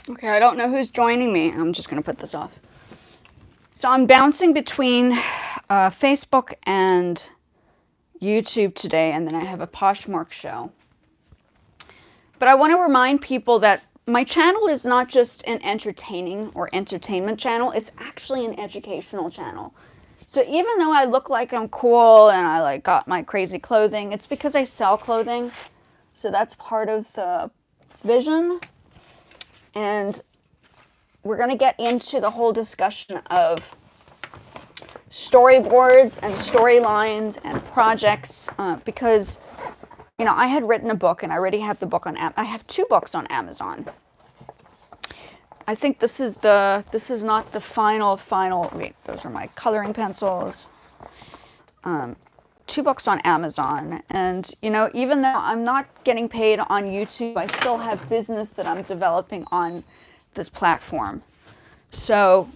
Okay, I don't know who's joining me. I'm just going to put this off. So I'm bouncing between Facebook and YouTube today, and then I have a Poshmark show. But I want to remind people that my channel is not just an entertaining or entertainment channel, it's actually an educational channel. So even though I look like I'm cool and I like got my crazy clothing, it's because I sell clothing. So that's part of the vision. And we're going to get into the whole discussion of storyboards and storylines and projects because, you know, I had written a book and I already have the book on I have 2 books on Amazon. I think this is not the final, wait, those are my coloring pencils. 2 books on Amazon. And, you know, even though I'm not getting paid on YouTube, I still have business that I'm developing on this platform. So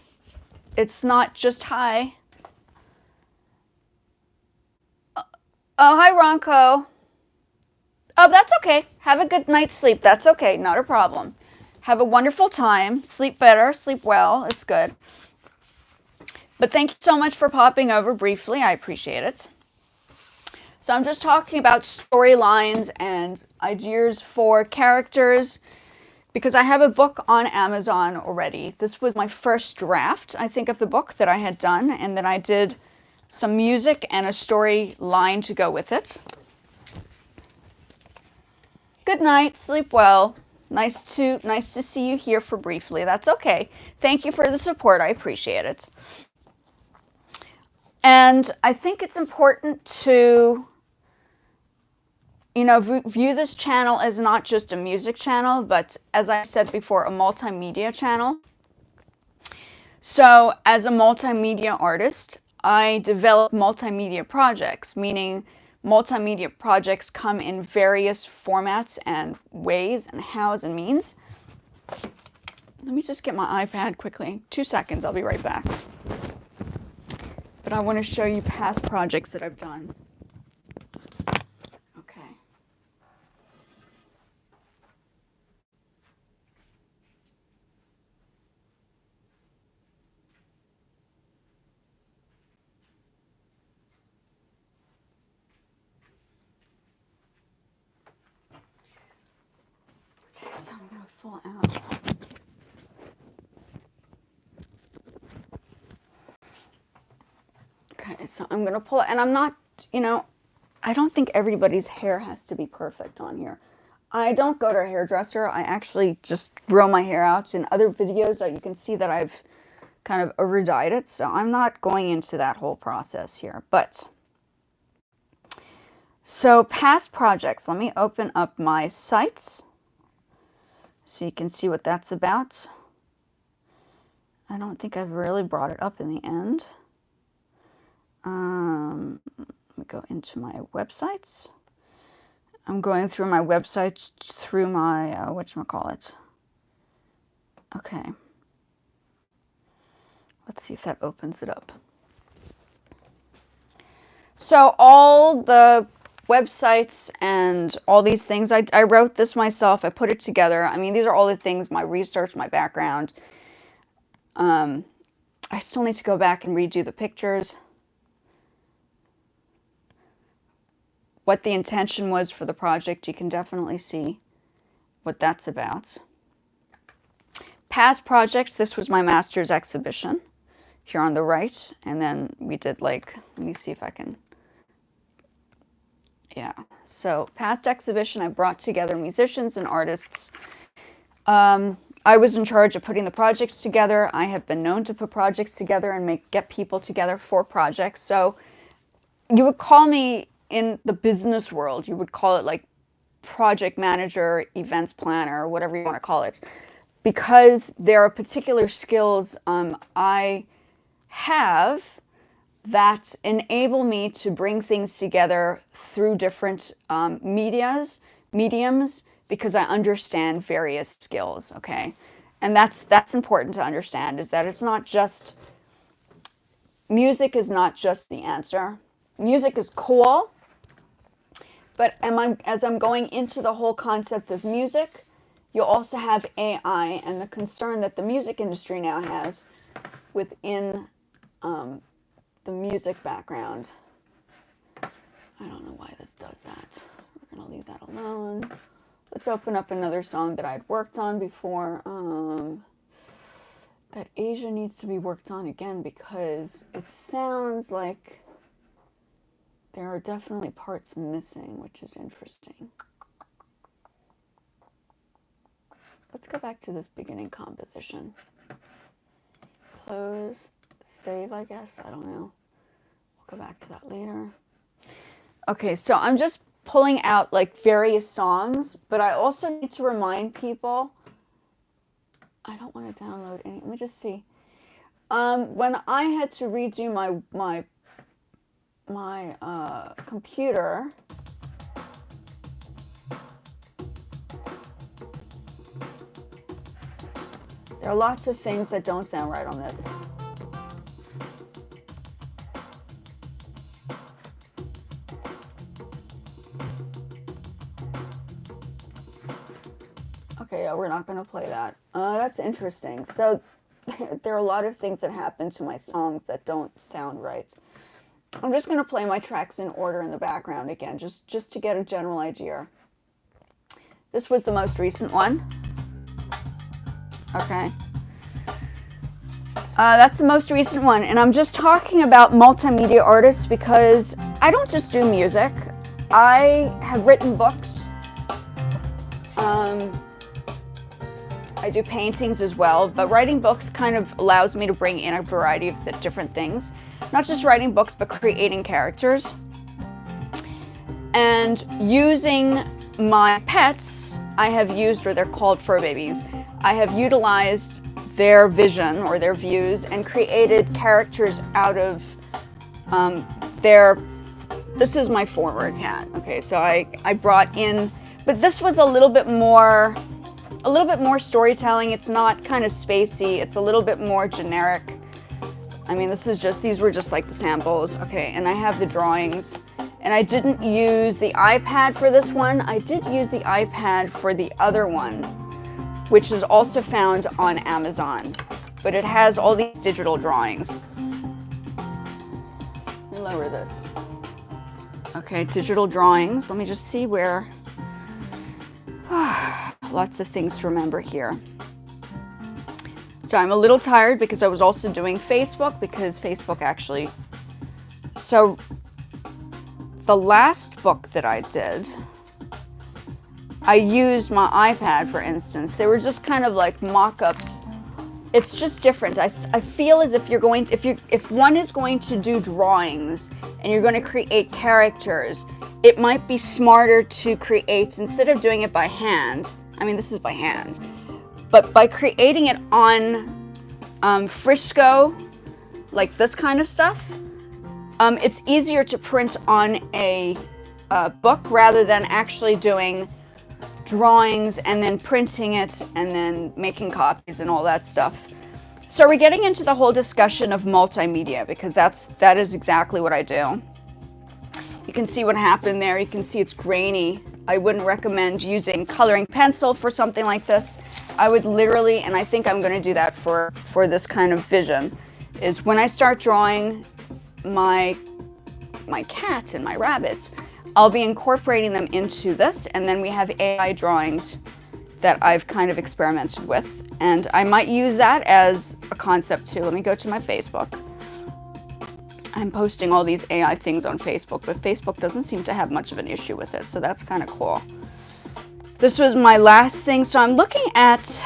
it's not just hi. Oh, hi, Ronco. Oh, that's okay. Have a good night's sleep. That's okay. Not a problem. Have a wonderful time. Sleep better. Sleep well. It's good. But thank you so much for popping over briefly. I appreciate it. So I'm just talking about storylines and ideas for characters because I have a book on Amazon already. This was my first draft, I think, of the book that I had done, and then I did some music and a storyline to go with it. Good night, sleep well. Nice to see you here for briefly. That's okay. Thank you for the support. I appreciate it. And I think it's important to, you know, view this channel as not just a music channel, but as I said before, a multimedia channel. So as a multimedia artist, I develop multimedia projects, meaning multimedia projects come in various formats and ways and hows and means. Let me just get my iPad quickly. 2 seconds, I'll be right back. But I want to show you past projects that I've done. Okay. So I'm going to pull out. Okay, so I'm going to pull it, and I'm not, you know, I don't think everybody's hair has to be perfect on here. I don't go to a hairdresser. I actually just grow my hair out. In other videos that you can see that I've kind of over-dyed it, so I'm not going into that whole process here. But, so past projects, let me open up my sites so you can see what that's about. I don't think I've really brought it up in the end. Let me go into my websites. I'm going through my websites through my, whatchamacallit. Okay. Let's see if that opens it up. So all the websites and all these things, I wrote this myself. I put it together. I mean, these are all the things, my research, my background. I still need to go back and redo the pictures. What the intention was for the project, you can definitely see what that's about. Past projects, this was my master's exhibition here on the right. And then we did like, let me see if I can, yeah. So past exhibition, I brought together musicians and artists. I was in charge of putting the projects together. I have been known to put projects together and get people together for projects. So you would call me, in the business world, you would call it like project manager, events planner, whatever you want to call it, because there are particular skills I have that enable me to bring things together through different mediums, because I understand various skills, okay? And that's important to understand, is that it's not just, music is not just the answer. Music is cool, but as I'm going into the whole concept of music, you also have AI and the concern that the music industry now has within the music background. I don't know why this does that. We're going to leave that alone. Let's open up another song that I'd worked on before. That Asia needs to be worked on again because it sounds like there are definitely parts missing, which is interesting. Let's go back to this beginning composition. Close, save, I guess. I don't know. We'll go back to that later. Okay, so I'm just pulling out like various songs, but I also need to remind people. I don't want to download any. Let me just see. When I had to redo my computer, there are lots of things that don't sound right on this. Okay, yeah, we're not going to play that. That's interesting. So there are a lot of things that happen to my songs that don't sound right. I'm just going to play my tracks in order in the background again, just to get a general idea. This was the most recent one. Okay. That's the most recent one. And I'm just talking about multimedia artists because I don't just do music. I have written books. I do paintings as well, but writing books kind of allows me to bring in a variety of different things. Not just writing books, but creating characters. And using my pets, I have used, or they're called fur babies, I have utilized their vision or their views and created characters out of this is my former cat. Okay, so I brought in, but this was a little bit more storytelling. It's not kind of spacey. It's a little bit more generic. I mean, these were just like the samples. Okay, and I have the drawings. And I didn't use the iPad for this one. I did use the iPad for the other one, which is also found on Amazon. But it has all these digital drawings. Let me lower this. Okay, digital drawings. Let me just see where. Lots of things to remember here. So I'm a little tired because I was also doing Facebook because Facebook actually. So the last book that I did, I used my iPad, for instance. They were just kind of like mock-ups. It's just different. I feel as if if one is going to do drawings and you're going to create characters, it might be smarter to create, instead of doing it by hand, I mean, this is by hand, but by creating it on Frisco, like this kind of stuff, it's easier to print on a book rather than actually doing drawings and then printing it and then making copies and all that stuff. So we're getting into the whole discussion of multimedia because that is exactly what I do. You can see what happened there. You can see it's grainy. I wouldn't recommend using coloring pencil for something like this. I would literally, and I think I'm going to do that for this kind of vision, is when I start drawing my cats and my rabbits, I'll be incorporating them into this, and then we have AI drawings that I've kind of experimented with, and I might use that as a concept too. Let me go to my Facebook. I'm posting all these AI things on Facebook, but Facebook doesn't seem to have much of an issue with it, so that's kind of cool. This was my last thing, so I'm looking at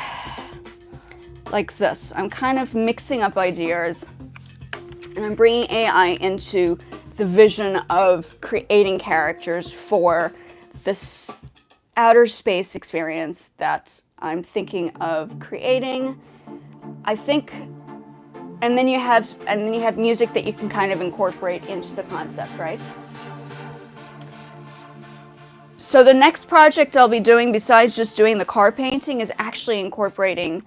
like this. I'm kind of mixing up ideas, and I'm bringing AI into the vision of creating characters for this outer space experience that I'm thinking of creating. I think, and then you have music that you can kind of incorporate into the concept, right? So the next project I'll be doing, besides just doing the car painting, is actually incorporating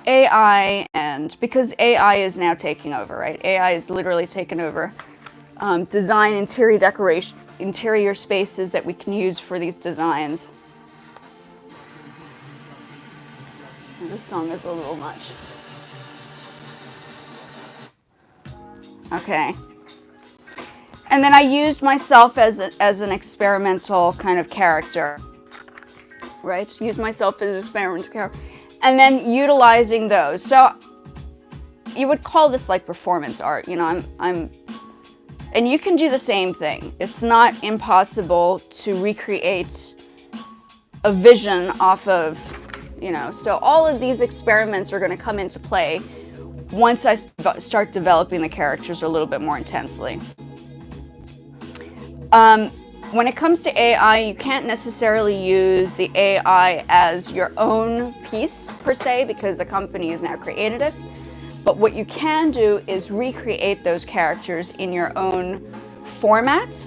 AI, and because AI is now taking over, right? AI is literally taken over. Design interior decoration, interior spaces that we can use for these designs. This song is a little much. Okay. And then I used myself as an experimental kind of character. Right? Use myself as an experimental character. And then utilizing those. So you would call this like performance art. You know, and you can do the same thing. It's not impossible to recreate a vision off of, you know, so all of these experiments are going to come into play once I start developing the characters a little bit more intensely. When it comes to AI, you can't necessarily use the AI as your own piece per se, because a company has now created it. But what you can do is recreate those characters in your own format.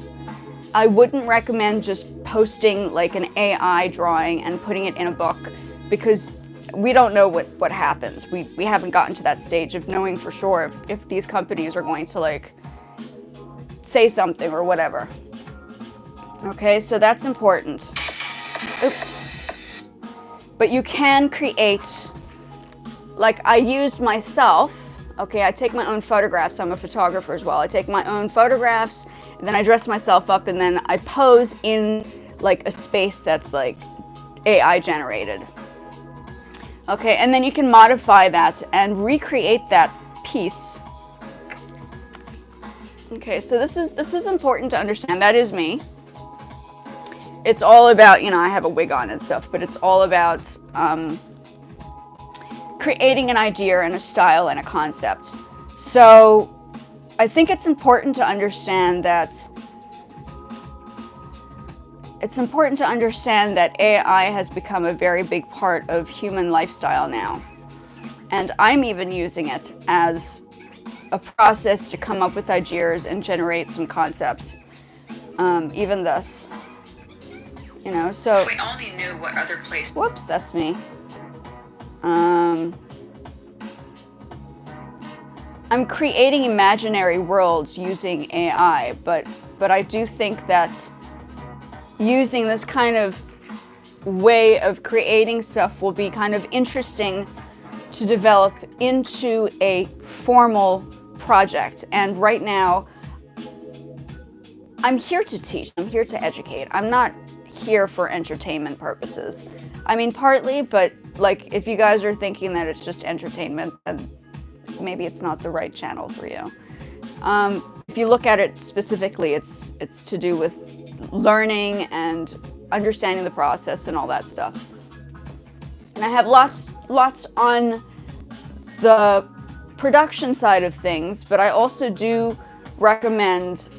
I wouldn't recommend just posting like an AI drawing and putting it in a book, because we don't know what happens. We haven't gotten to that stage of knowing for sure if these companies are going to like say something or whatever. Okay, so that's important. Oops. But you can create, like I used myself, okay, I take my own photographs. I'm a photographer as well. I take my own photographs, and then I dress myself up, and then I pose in like a space that's like AI generated. Okay, and then you can modify that and recreate that piece. Okay, so this is important to understand. That is me. It's all about, you know, I have a wig on and stuff, but it's all about creating an idea and a style and a concept. So I think it's important to understand that AI has become a very big part of human lifestyle now. And I'm even using it as a process to come up with ideas and generate some concepts. Even this. You know, so if we only knew what other places. Whoops, that's me. I'm creating imaginary worlds using AI, but I do think that using this kind of way of creating stuff will be kind of interesting to develop into a formal project. And right now, I'm here to teach, I'm here to educate. I'm not here for entertainment purposes. I mean, partly, but like if you guys are thinking that it's just entertainment, then maybe it's not the right channel for you. If you look at it specifically, it's to do with learning and understanding the process and all that stuff. And I have lots on the production side of things, but I also do recommend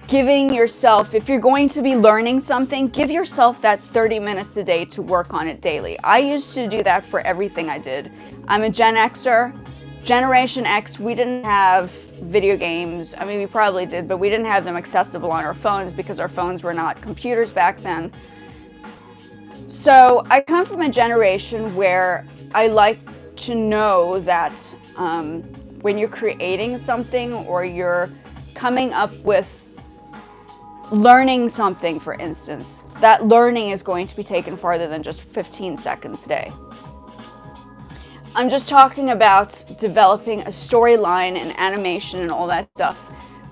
giving yourself, if you're going to be learning something, give yourself that 30 minutes a day to work on it daily. I used to do that for everything I did. I'm a Gen Xer. Generation X, we didn't have video games. I mean, we probably did, but we didn't have them accessible on our phones because our phones were not computers back then. So I come from a generation where I like to know that when you're creating something or you're coming up with learning something, for instance, that learning is going to be taken farther than just 15 seconds a day. I'm just talking about developing a storyline and animation and all that stuff,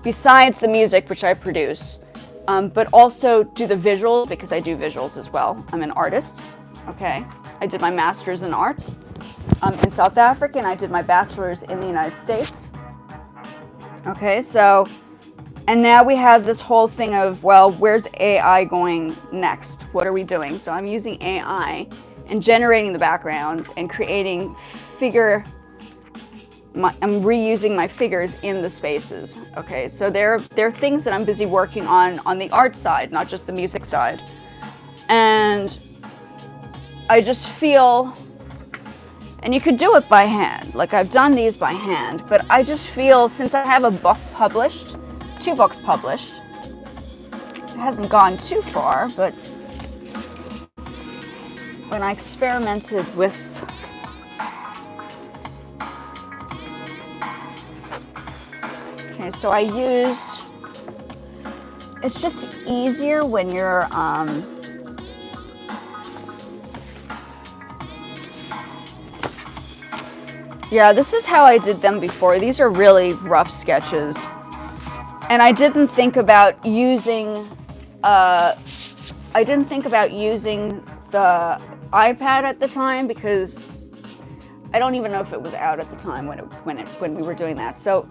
besides the music, which I produce, but also do the visuals, because I do visuals as well. I'm an artist, okay? I did my master's in art in South Africa, and I did my bachelor's in the United States. Okay, so, and now we have this whole thing of, well, where's AI going next? What are we doing? So I'm using AI and generating the backgrounds and creating I'm reusing my figures in the spaces. Okay, so there are things that I'm busy working on the art side, not just the music side. And I just feel, and you could do it by hand, like I've done these by hand, but I just feel, since I have a book published, 2 books published, it hasn't gone too far, but when I experimented with so I used, it's just easier when you're Yeah, this is how I did them before. These are really rough sketches. And I didn't think about using, the iPad at the time because I don't even know if it was out at the time when we were doing that. So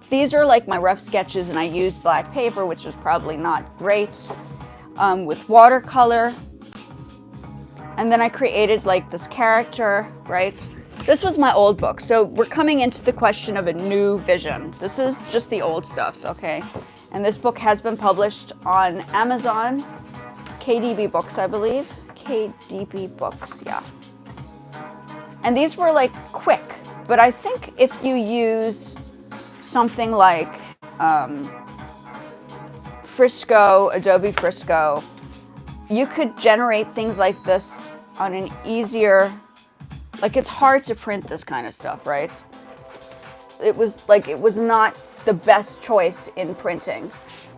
these are like my rough sketches, and I used black paper, which was probably not great, with watercolor. And then I created like this character, right? This was my old book. So we're coming into the question of a new vision. This is just the old stuff, okay? And this book has been published on Amazon, KDB Books, I believe. KDB Books, yeah. And these were like quick, but I think if you use something like Frisco, Adobe Frisco, you could generate things like this on an easier, like it's hard to print this kind of stuff, right? It was not the best choice in printing,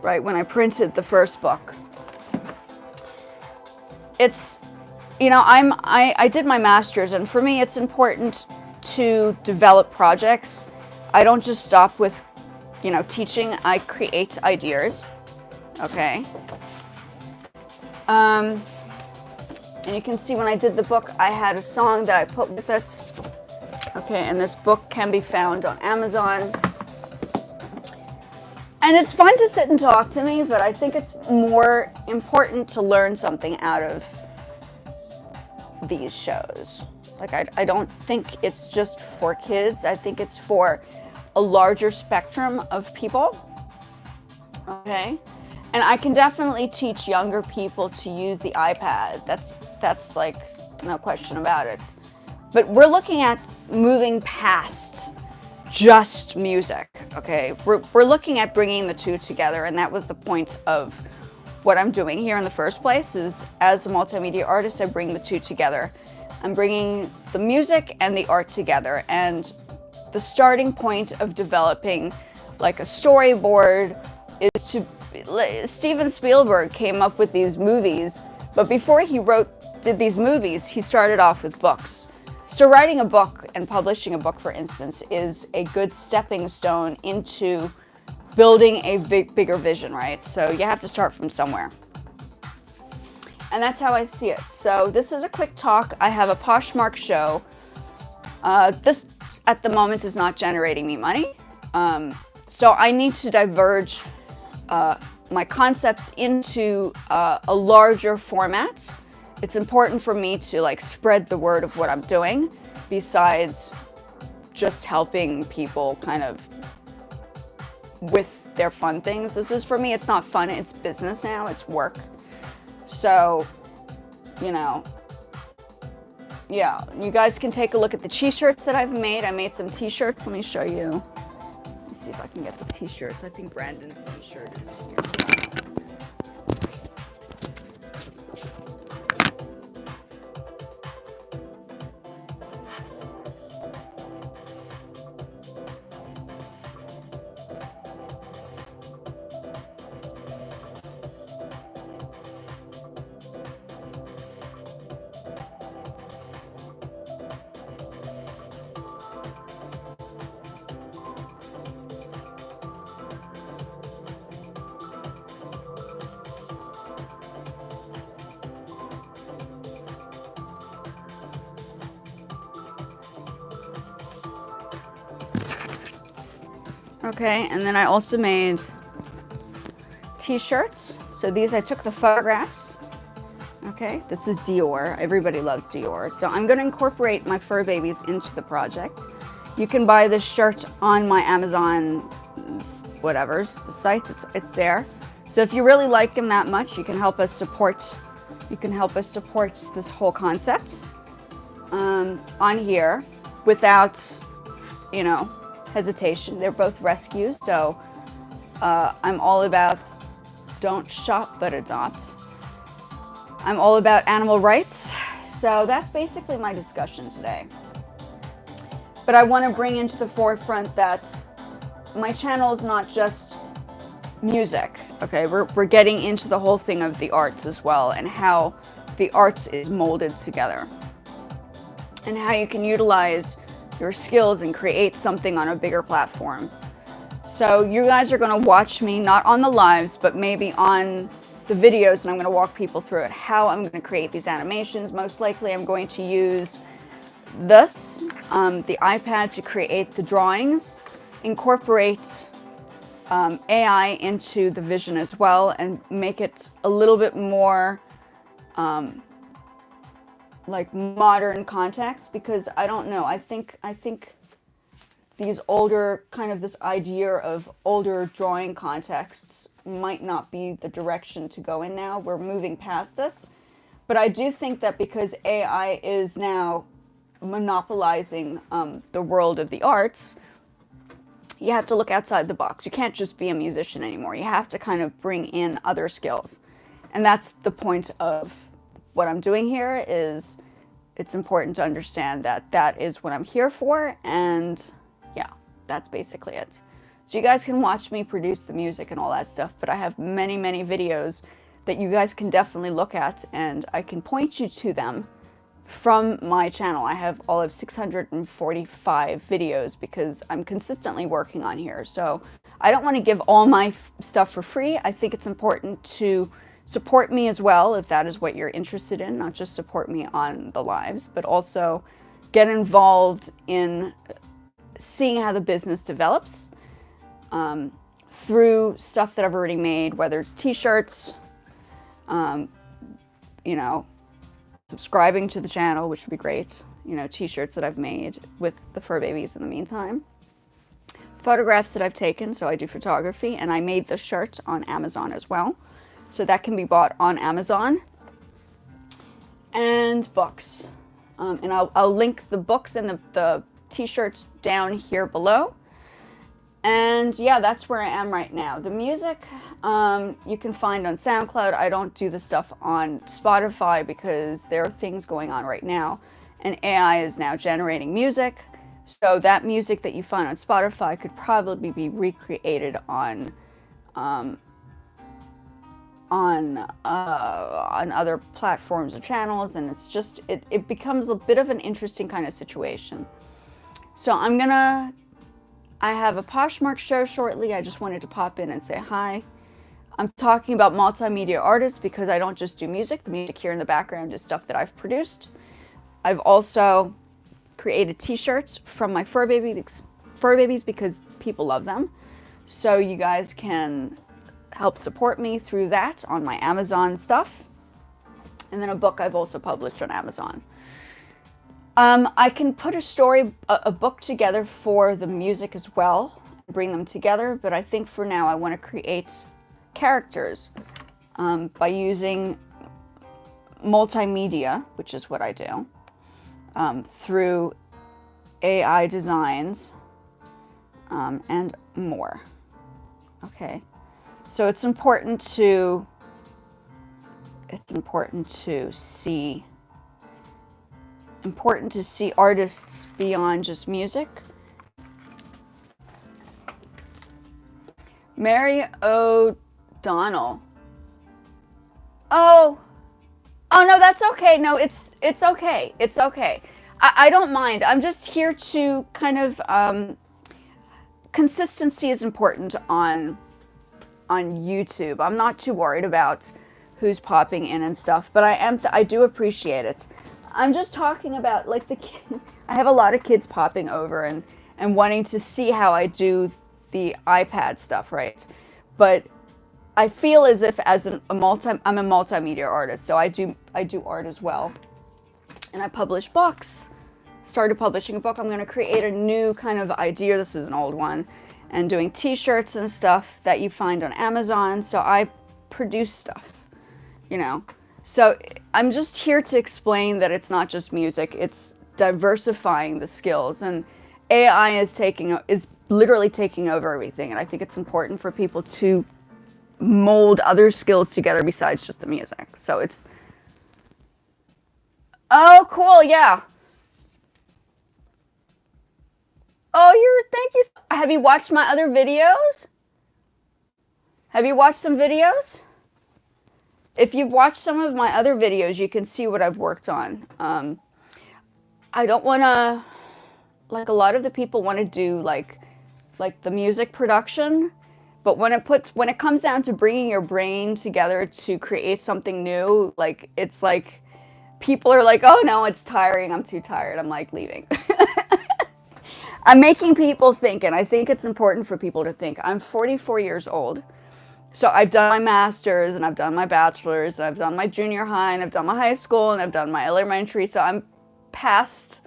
right? When I printed the first book. It's, you know, I did my master's, and for me it's important to develop projects. I don't just stop with, you know, teaching. I create ideas, okay? And you can see when I did the book, I had a song that I put with it. Okay, and this book can be found on Amazon. And it's fun to sit and talk to me, but I think it's more important to learn something out of these shows. Like, I don't think it's just for kids. I think it's for a larger spectrum of people. Okay? And I can definitely teach younger people to use the iPad. That's like, no question about it. But we're looking at moving past just music, okay? We're looking at bringing the two together, and that was the point of what I'm doing here in the first place, is as a multimedia artist, I bring the two together. I'm bringing the music and the art together, and the starting point of developing like a storyboard is to, Steven Spielberg came up with these movies, but before he did these movies, he started off with books. So writing a book and publishing a book, for instance, is a good stepping stone into building a bigger vision, right? So you have to start from somewhere. And that's how I see it. So this is a quick talk. I have a Poshmark show. This, at the moment, is not generating me money. So I need to diverge my concepts into a larger format. It's important for me to like spread the word of what I'm doing, besides just helping people kind of with their fun things. This is, for me, it's not fun, it's business now, it's work. So, you know, yeah, you guys can take a look at the t-shirts that I've made. I made some t-shirts, let me show you. Let me see if I can get the t-shirts. I think Brandon's t-shirt is here. Okay, and then I also made t-shirts. So these, I took the photographs. Okay, this is Dior. Everybody loves Dior. So I'm gonna incorporate my fur babies into the project. You can buy this shirt on my Amazon, whatever, site, it's there. So if you really like them that much, you can help us support, this whole concept on here without, you know, hesitation. They're both rescues, so I'm all about don't shop but adopt. I'm all about animal rights, so that's basically my discussion today. But I want to bring into the forefront that my channel is not just music, okay? We're getting into the whole thing of the arts as well, and how the arts is molded together, and how you can utilize your skills and create something on a bigger platform. So you guys are going to watch me, not on the lives, but maybe on the videos, and I'm going to walk people through it, how I'm going to create these animations. Most likely I'm going to use this, the iPad, to create the drawings, incorporate AI into the vision as well, and make it a little bit more like modern context, because I don't know, I think these older, kind of this idea of older drawing contexts might not be the direction to go in now. We're moving past this. But I do think that because AI is now monopolizing the world of the arts, you have to look outside the box. You can't just be a musician anymore. You have to kind of bring in other skills. And that's the point of what I'm doing here. Is it's important to understand that that is what I'm here for, and yeah, that's basically it. So you guys can watch me produce the music and all that stuff, but I have many, many videos that you guys can definitely look at, and I can point you to them from my channel. I have all of 645 videos because I'm consistently working on here. So I don't want to give all my stuff for free. I think it's important to support me as well, if that is what you're interested in. Not just support me on the lives, but also get involved in seeing how the business develops through stuff that I've already made, whether it's t-shirts, you know, subscribing to the channel, which would be great, you know, t-shirts that I've made with the fur babies in the meantime, photographs that I've taken, so I do photography, and I made the shirt on Amazon as well, so that can be bought on Amazon, and books, and I'll link the books and the t-shirts down here below. And yeah, that's where I am right now. The music you can find on SoundCloud. I don't do the stuff on Spotify because there are things going on right now, and AI is now generating music. So that music that you find on Spotify could probably be recreated on other platforms or channels, and it's just it becomes a bit of an interesting kind of situation. So I have a Poshmark show shortly. I just wanted to pop in and say hi. I'm talking about multimedia artists because I don't just do music. The music here in the background is stuff that I've produced. I've also created t-shirts from my fur babies because people love them. So you guys can help support me through that on my Amazon stuff. And then a book I've also published on Amazon. I can put a book together for the music as well, bring them together, but I think for now I want to create characters by using multimedia, which is what I do, through AI designs and more. Okay, so it's important to see artists beyond just music. Mary O'Donnell. Oh no, that's okay. No, it's okay. It's okay. I don't mind. I'm just here to kind of consistency is important on YouTube. I'm not too worried about who's popping in and stuff, but I do appreciate it. I'm just talking about, like, I have a lot of kids popping over and wanting to see how I do the iPad stuff, right? But I feel as if I'm a multimedia artist, so I do art as well. And I publish books. Started publishing a book. I'm going to create a new kind of idea. This is an old one. And doing t-shirts and stuff that you find on Amazon. So I produce stuff, you know. So I'm just here to explain that it's not just music, it's diversifying the skills, and AI is literally taking over everything, and I think it's important for people to mold other skills together besides just the music. So it's, oh cool, yeah. Oh, thank you. Have you watched my other videos? Have you watched some videos? If you've watched some of my other videos, you can see what I've worked on. I don't want to like a lot of the people want to do like the music production, but when it comes down to bringing your brain together to create something new, like it's like people are like, oh no, it's tiring, I'm too tired, I'm like leaving. I'm making people think, and I think it's important for people to think. I'm 44 years old, so I've done my master's, and I've done my bachelor's, and I've done my junior high, and I've done my high school, and I've done my elementary, so I'm past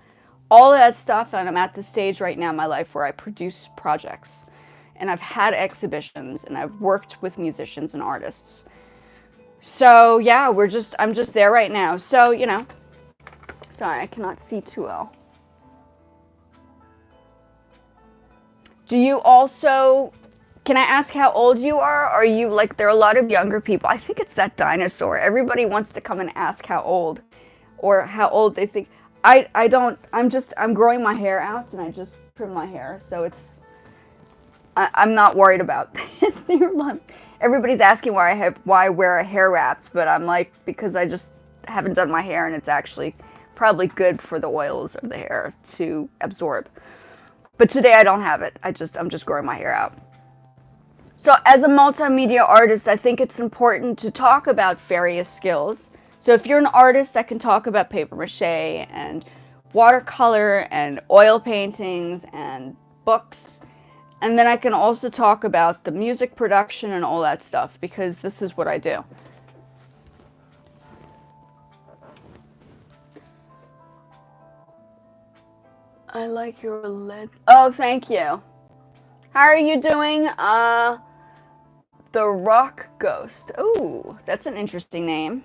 all of that stuff, and I'm at the stage right now in my life where I produce projects. And I've had exhibitions, and I've worked with musicians and artists. So yeah, I'm just there right now. So, you know, sorry, I cannot see too well. Do you also, can I ask how old you are? Are you like, there are a lot of younger people. I think it's that dinosaur. Everybody wants to come and ask how old or how old they think. I don't, I'm growing my hair out and I just trim my hair. So I'm not worried about it. Everybody's asking why I wear a hair wraps, but I'm like, because I just haven't done my hair and it's actually probably good for the oils of the hair to absorb. But today I don't have it. I'm just growing my hair out. So as a multimedia artist, I think it's important to talk about various skills. So if you're an artist, I can talk about paper mache and watercolor and oil paintings and books. And then I can also talk about the music production and all that stuff, because this is what I do. I like your lid. Oh, thank you. How are you doing? The Rock Ghost. Oh, that's an interesting name.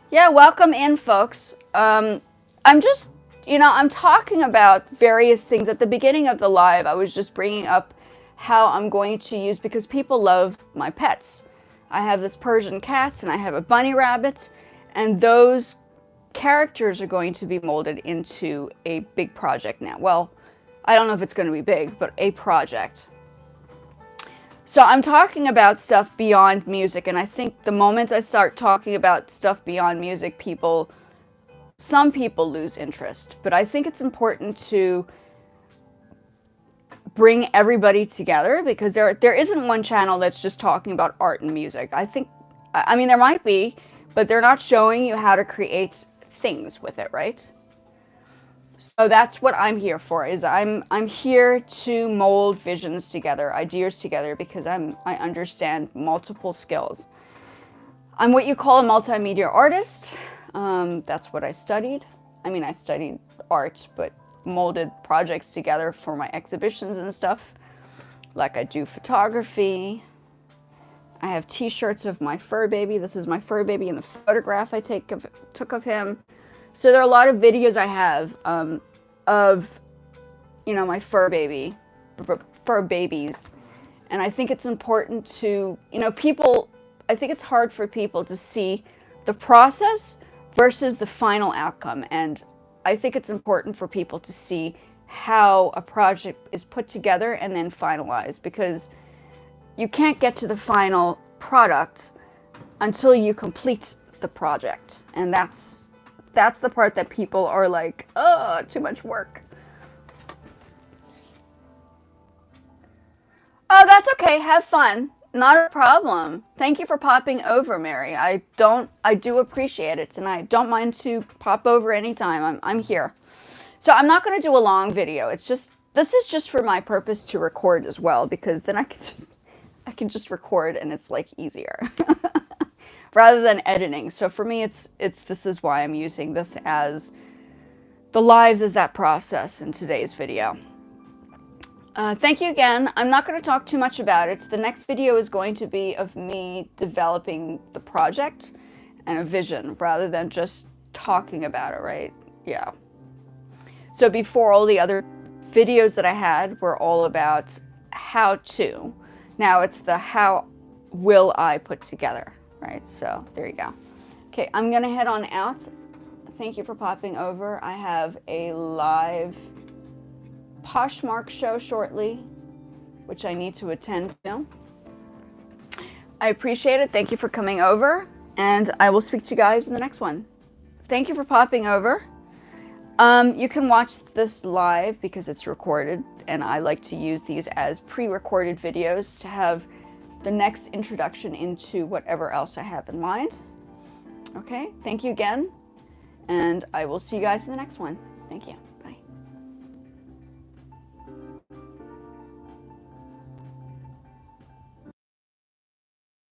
Yeah, welcome in, folks. I'm just, you know, I'm talking about various things. At the beginning of the live, I was just bringing up how I'm going to use, because people love my pets. I have this Persian cat and I have a bunny rabbit, and those characters are going to be molded into a big project now. Well, I don't know if it's going to be big, but a project. So I'm talking about stuff beyond music, and I think the moment I start talking about stuff beyond music, some people lose interest. But I think it's important to bring everybody together, because there isn't one channel that's just talking about art and music. I mean, there might be, but they're not showing you how to create things with it, right? So that's what I'm here for, is I'm here to mold visions together, ideas together, because I understand multiple skills. I'm what you call a multimedia artist. That's what I studied. I mean, I studied art, but molded projects together for my exhibitions and stuff. Like I do photography. I have t-shirts of my fur baby. This is my fur baby in the photograph I took of him. So there are a lot of videos I have of, you know, my fur babies. And I think it's important to, you know, I think it's hard for people to see the process versus the final outcome. And I think it's important for people to see how a project is put together and then finalized, because you can't get to the final product until you complete the project. And that's the part that people are like, oh, too much work. Oh, that's okay. Have fun. Not a problem. Thank you for popping over, Mary. I do appreciate it, and I don't mind to pop over anytime. I'm here. So I'm not going to do a long video. This is just for my purpose to record as well, because then I can just record and it's like easier rather than editing. So for me, this is why I'm using this as the lives as that process in today's video. Thank you again. I'm not going to talk too much about it. The next video is going to be of me developing the project and a vision rather than just talking about it, right? Yeah. So before, all the other videos that I had were all about how to. Now it's the how will I put together, right? So there you go. Okay, I'm going to head on out. Thank you for popping over. I have a live Poshmark show shortly, which I need to attend to. I appreciate it. Thank you for coming over, and I will speak to you guys in the next one. Thank you for popping over. You can watch this live because it's recorded, and I like to use these as pre-recorded videos to have the next introduction into whatever else I have in mind. Okay, thank you again, and I will see you guys in the next one. Thank you.